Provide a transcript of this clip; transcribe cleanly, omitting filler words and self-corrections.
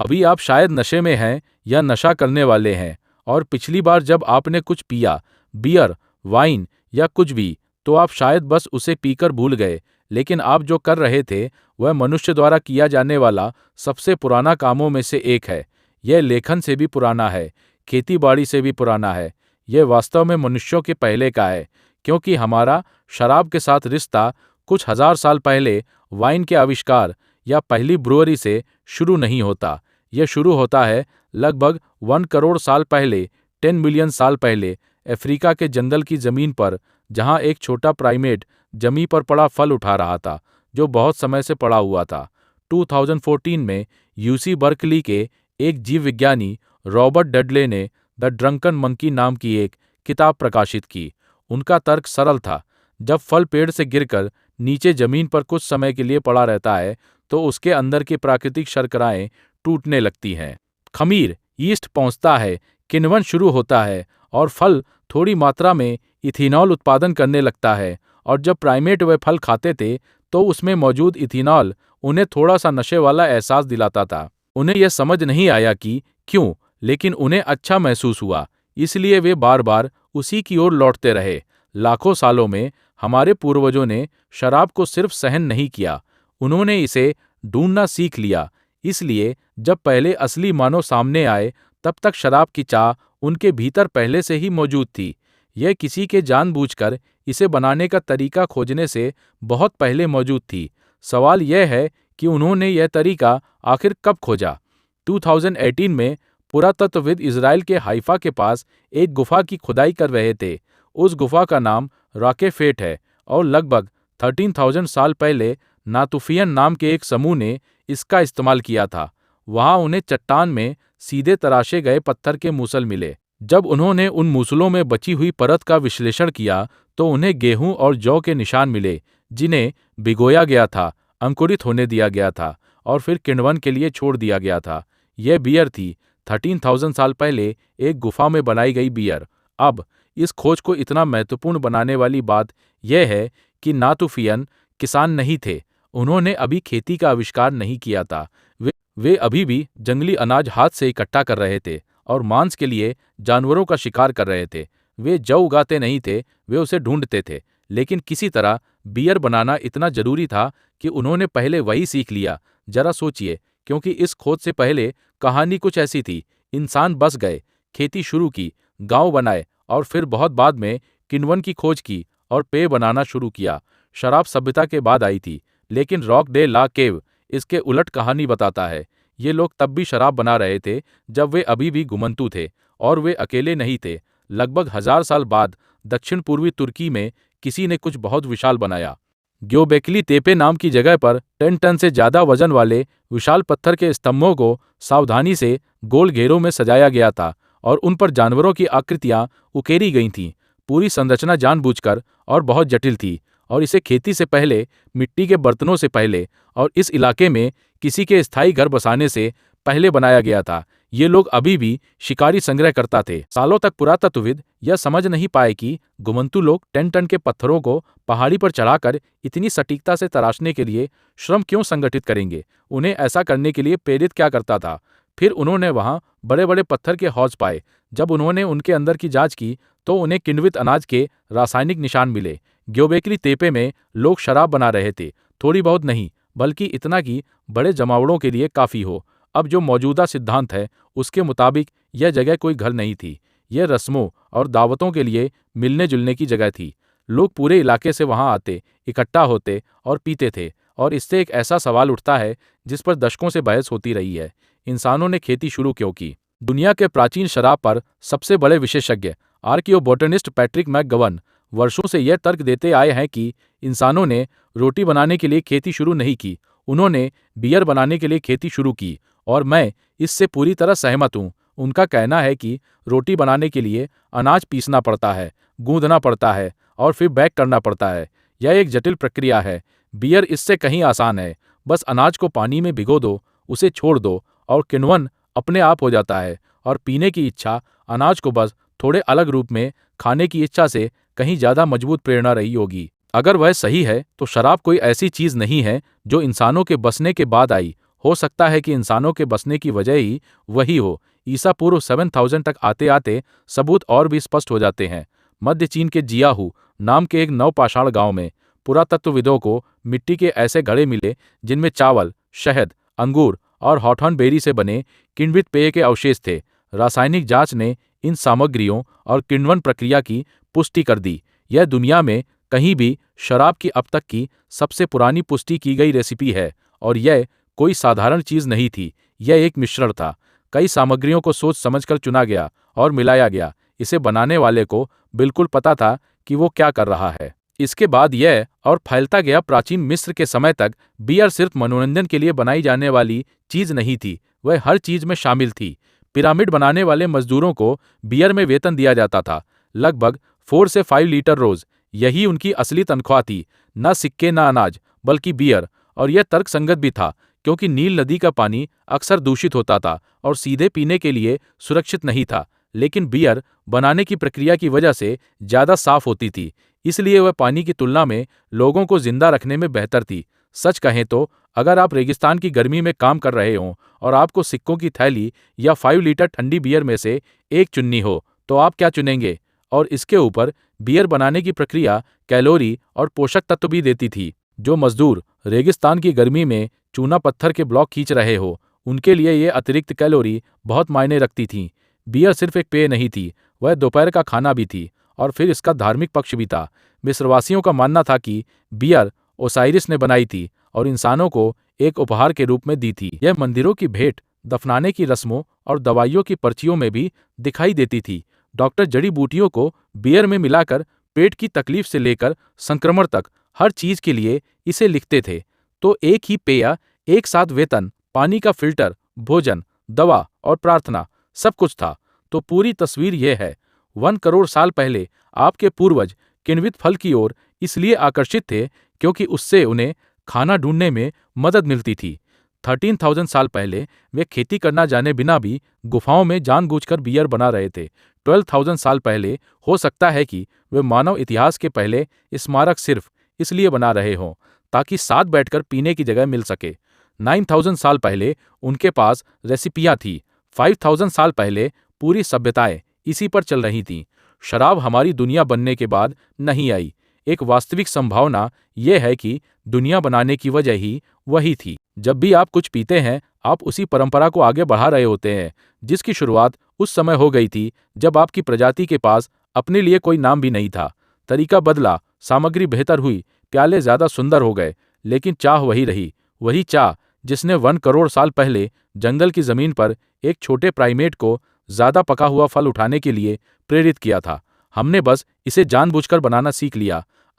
अभी आप शायद नशे में हैं या नशा करने वाले हैं, और पिछली बार जब आपने कुछ पिया, बियर, वाइन या कुछ भी, तो आप शायद बस उसे पीकर भूल गए, लेकिन आप जो कर रहे थे, वह मनुष्य द्वारा किया जाने वाला सबसे पुराना कामों में से एक है। यह लेखन से भी पुराना है, खेती-बाड़ी से भी पुराना है। यह वास्तव में मनुष्यों के पहले का है, क्योंकि हमारा शराब के साथ रिश्ता कुछ हजार साल पहले वाइन के आविष्कार या पहली ब्रुअरी से शुरू नहीं होता। यह शुरू होता है लगभग 1 करोड़ साल पहले, 10 मिलियन साल पहले, अफ्रीका के जंगल की जमीन पर, जहां एक छोटा प्राइमेट जमीन पर पड़ा फल उठा रहा था, जो बहुत समय से पड़ा हुआ था। 2014 में यूसी बर्कली के एक जीव विज्ञानी रॉबर्ट डडले ने द ड्रंकन मंकी नाम की एक किताब प्रकाशित की। उनका तर्क सरल था। जब फल पेड़ से गिरकर नीचे जमीन पर कुछ समय के लिए पड़ा रहता है, तो उसके अंदर की प्राकृतिक शर्कराएं टूटने लगती हैं। खमीर, यीस्ट पहुंचता है, किण्वन शुरू होता है, और फल थोड़ी मात्रा में इथेनॉल उत्पादन करने लगता है। और जब प्राइमेट वह फल खाते थे, तो उसमें मौजूद इथेनॉल उन्हें थोड़ा सा नशे वाला एहसास दिलाता था। उन्हें यह समझ नहीं आया कि क्यों, लेकिन उन्हें अच्छा महसूस हुआ, इसलिए वे बार बार उसी की ओर लौटते रहे। लाखों सालों में हमारे पूर्वजों ने शराब को सिर्फ सहन नहीं किया, उन्होंने इसे ढूंढना सीख लिया। इसलिए जब पहले असली मानव सामने आए, तब तक शराब की चाह उनके भीतर पहले से ही मौजूद थी। यह किसी के जानबूझकर इसे बनाने का तरीका खोजने से बहुत पहले मौजूद थी। सवाल यह है कि उन्होंने यह तरीका आखिर कब खोजा। 2018 में पुरातत्वविद इजराइल के हाइफा के पास एक गुफा की खुदाई कर रहे थे। उस गुफा का नाम रॉकेफेट है, और लगभग 13,000 साल पहले नातुफियन नाम के एक समूह ने इसका इस्तेमाल किया था। वहां उन्हें चट्टान में सीधे तराशे गए पत्थर के मूसल मिले। जब उन्होंने उन मूसलों में बची हुई परत का विश्लेषण किया, तो उन्हें गेहूं और जौ के निशान मिले, जिन्हें भिगोया गया था, अंकुरित होने दिया गया था, और फिर किण्वन के लिए छोड़ दिया गया था। यह बियर थी, 13,000 साल पहले एक गुफा में बनाई गई बियर। अब इस खोज को इतना महत्वपूर्ण बनाने वाली बात यह है कि नातुफियन किसान नहीं थे। उन्होंने अभी खेती का आविष्कार नहीं किया था। वे अभी भी जंगली अनाज हाथ से इकट्ठा कर रहे थे और मांस के लिए जानवरों का शिकार कर रहे थे। वे जौ उगाते नहीं थे, वे उसे ढूंढते थे। लेकिन किसी तरह बियर बनाना इतना जरूरी था कि उन्होंने पहले वही सीख लिया। जरा सोचिए, क्योंकि इस खोज से पहले कहानी कुछ ऐसी थी। इंसान बस गए, खेती शुरू की, गांव बनाए, और फिर बहुत बाद में किण्वन की खोज की और पेय बनाना शुरू किया। शराब सभ्यता के बाद आई थी, लेकिन रॉक डे ला केव इसके उलट कहानी बताता है। ये लोग तब भी शराब बना रहे थे जब वे अभी भी घुमंतू थे, और वे अकेले नहीं थे। लगभग 1000 साल बाद दक्षिण पूर्वी तुर्की में किसी ने कुछ बहुत विशाल बनाया। ग्योबेकली तेपे नाम की जगह पर 10 टन से ज्यादा वजन वाले विशाल पत्थर के स्तंभों को सावधानी से गोल घेरों में सजाया गया था, और उन पर जानवरों की आकृतियां उकेरी गई थीं। पूरी संरचना जानबूझकर और बहुत जटिल थी, और इसे खेती से पहले, मिट्टी के बर्तनों से पहले, और इस इलाके में किसी के स्थायी घर बसाने से पहले बनाया गया था। ये लोग अभी भी शिकारी संग्रह करता थे। सालों तक पुरातत्वविद यह समझ नहीं पाए कि घुमंतू लोग 10 टन के पत्थरों को पहाड़ी पर चढ़ाकर इतनी सटीकता से तराशने के लिए श्रम क्यों संगठित करेंगे। उन्हें ऐसा करने के लिए प्रेरित क्या करता था। फिर उन्होंने वहां बड़े बड़े पत्थर के हौज पाए। जब उन्होंने उनके अंदर की जांच की, तो उन्हें किण्वित अनाज के रासायनिक निशान मिले। ग्योबेकली तेपे में लोग शराब बना रहे थे, थोड़ी बहुत नहीं, बल्कि इतना कि बड़े जमावड़ों के लिए काफी हो। अब जो मौजूदा सिद्धांत है, उसके मुताबिक यह जगह कोई घर नहीं थी। यह रस्मों और दावतों के लिए मिलने जुलने की जगह थी। लोग पूरे इलाके से वहां आते, इकट्ठा होते और पीते थे। और इससे एक ऐसा सवाल उठता है जिस पर दशकों से बहस होती रही है: इंसानों ने खेती शुरू क्यों की। दुनिया के प्राचीन शराब पर सबसे बड़े विशेषज्ञ आर्कियोबोटनिस्ट पैट्रिक मैकगवन वर्षों से यह तर्क देते आए हैं कि इंसानों ने रोटी बनाने के लिए खेती शुरू नहीं की, उन्होंने बियर बनाने के लिए खेती शुरू की। और मैं इससे पूरी तरह सहमत हूँ। उनका कहना है कि रोटी बनाने के लिए अनाज पीसना पड़ता है, गूंदना पड़ता है, और फिर बैक करना पड़ता है। यह एक जटिल प्रक्रिया है। बियर इससे कहीं आसान है। बस अनाज को पानी में भिगो दो, उसे छोड़ दो, और किण्वन अपने आप हो जाता है। और पीने की इच्छा अनाज को बस थोड़े अलग रूप में खाने की इच्छा से कहीं ज्यादा मजबूत प्रेरणा रही होगी। अगर वह सही है, तो शराब कोई ऐसी चीज नहीं है जो इंसानों के बसने के बाद आई। हो सकता है कि इंसानों के बसने की वजह ही वही हो। ईसा पूर्व 7000 तक आते आते सबूत और भी स्पष्ट हो जाते हैं। मध्य चीन के जियाहू नाम के एक नवपाषाण गांव में पुरातत्वविदों को मिट्टी के ऐसे घड़े मिले जिनमें चावल, शहद, अंगूर और हॉथॉर्न बेरी से बने किण्वित पेय के अवशेष थे। रासायनिक जांच ने इन सामग्रियों और किण्वन प्रक्रिया की पुष्टि कर दी। यह दुनिया में कहीं भी शराब की अब तक की सबसे पुरानी पुष्टि की गई रेसिपी है और यह कोई साधारण चीज नहीं थी, यह एक मिश्रण था। कई सामग्रियों को सोच समझकर चुना गया और मिलाया गया। इसे बनाने वाले को बिल्कुल पता था कि वो क्या कर रहा है। इसके बाद यह और फैलता गया। प्राचीन मिस्र के समय तक बियर सिर्फ मनोरंजन के लिए बनाई जाने वाली चीज नहीं थी, वह हर चीज में शामिल थी। पिरामिड बनाने वाले मजदूरों को बियर में वेतन दिया जाता था, लगभग 4 से 5 लीटर रोज। यही उनकी असली तनख्वाह थी, न सिक्के न अनाज, बल्कि बियर। और यह तर्कसंगत भी था, क्योंकि नील नदी का पानी अक्सर दूषित होता था और सीधे पीने के लिए सुरक्षित नहीं था। लेकिन बियर बनाने की प्रक्रिया की वजह से ज्यादा साफ होती थी, इसलिए वह पानी की तुलना में लोगों को जिंदा रखने में बेहतर थी। सच कहें तो अगर आप रेगिस्तान की गर्मी में काम कर रहे हों और आपको सिक्कों की थैली या 5 लीटर ठंडी बियर में से एक चुननी हो, तो आप क्या चुनेंगे? और इसके ऊपर बियर बनाने की प्रक्रिया कैलोरी और पोषक तत्व भी देती थी। जो मजदूर रेगिस्तान की गर्मी में चूना पत्थर के ब्लॉक खींच रहे हो, उनके लिए ये अतिरिक्त कैलोरी बहुत मायने रखती थीं। बियर सिर्फ एक पेय नहीं थी, वह दोपहर का खाना भी थी। और फिर इसका धार्मिक पक्ष भी था। मिस्रवासियों का मानना था कि बियर ओसाइरिस ने बनाई थी और इंसानों को एक उपहार के रूप में दी थी। यह मंदिरों की भेंट, दफनाने की रस्मों और दवाइयों की पर्चियों में भी दिखाई देती थी। डॉक्टर जड़ी बूटियों को बियर में मिलाकर पेट की तकलीफ से लेकर संक्रमण तक हर चीज के लिए इसे लिखते थे। तो एक ही पेय, एक साथ वेतन, पानी का फिल्टर, भोजन, दवा और प्रार्थना, सब कुछ था। तो पूरी तस्वीर यह है। 1 करोड़ साल पहले आपके पूर्वज किण्वित फल की ओर इसलिए आकर्षित थे क्योंकि उससे उन्हें खाना ढूंढने में मदद मिलती थी। 13,000 साल पहले वे खेती करना जाने बिना भी गुफाओं में जानबूझकर बियर बना रहे थे। 12,000 साल पहले हो सकता है कि वे मानव इतिहास के पहले स्मारक सिर्फ इसलिए बना रहे हों ताकि साथ बैठकर पीने की जगह मिल सके। 9,000 साल पहले उनके पास रेसिपियां थी। 5,000 साल पहले पूरी सभ्यताएं इसी पर चल रही थीं। शराब हमारी दुनिया बनने के बाद नहीं आई। एक वास्तविक संभावना यह है कि दुनिया बनाने की वजह ही वही थी। जब भी आप कुछ पीते हैं, आप उसी परंपरा को आगे बढ़ा रहे होते हैं जिसकी शुरुआत उस समय हो गई थी जब आपकी प्रजाति के पास अपने लिए कोई नाम भी नहीं था। तरीका बदला, सामग्री बेहतर हुई, प्याले ज्यादा सुंदर हो गए, लेकिन चाह वही रही। वही चाह जिसने 1 करोड़ साल पहले जंगल की जमीन पर एक छोटे प्राइमेट को ज्यादा पका हुआ फल उठाने के लिए प्रेरित किया था। हमने बस इसे जानबूझकर बनाना सीख लिया।